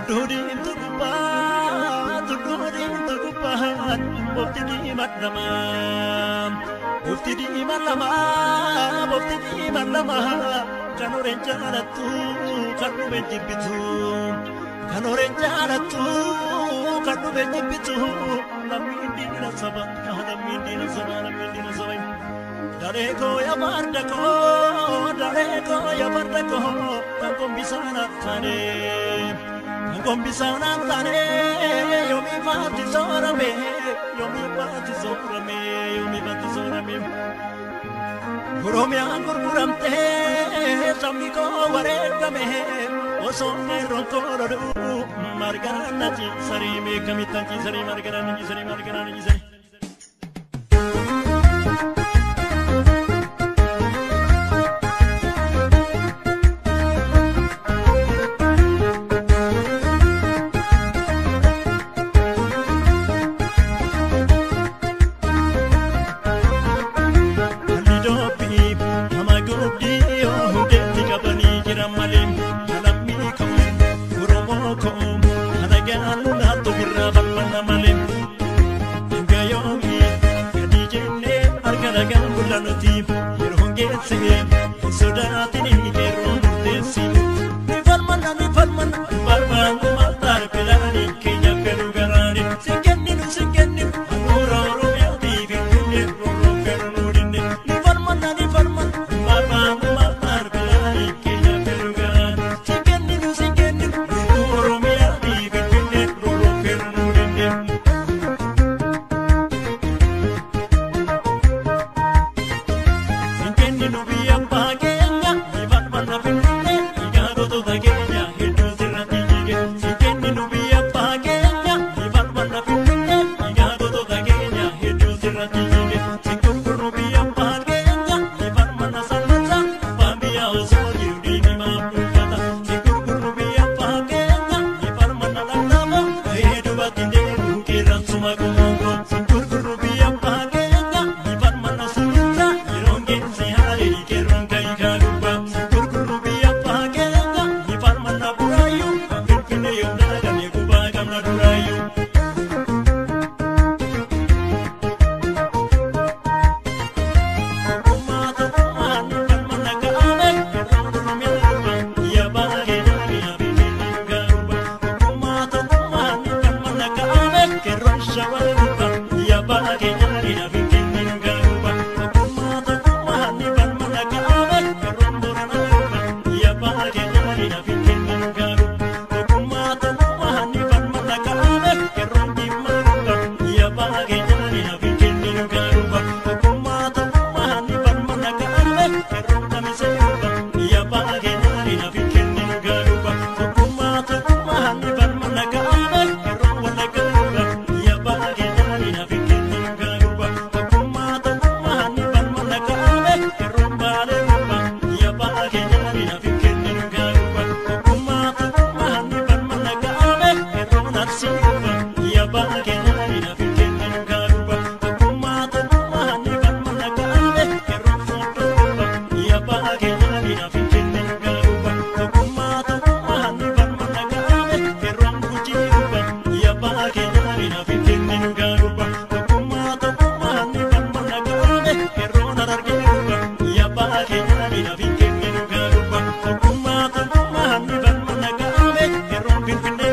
Tudurin tukupan, bukti di madama, bukti di madama, bukti di madama. Kanu rencana tu, kanu benjipitu, kanu rencana tu, kanu benjipitu. Namindi nasaba, namindi nasaba. Dareko ya bardako, dareko ya bardako. Kangkong bisa natane, kangkong bisa natane. Yomi mati sorame, yomi mati sorame, yomi mati sorame. Gurumi anggur guramte, samiko waregame. Osone ronkorodu, margana jisari me kamitan jisari margana jisari. Bin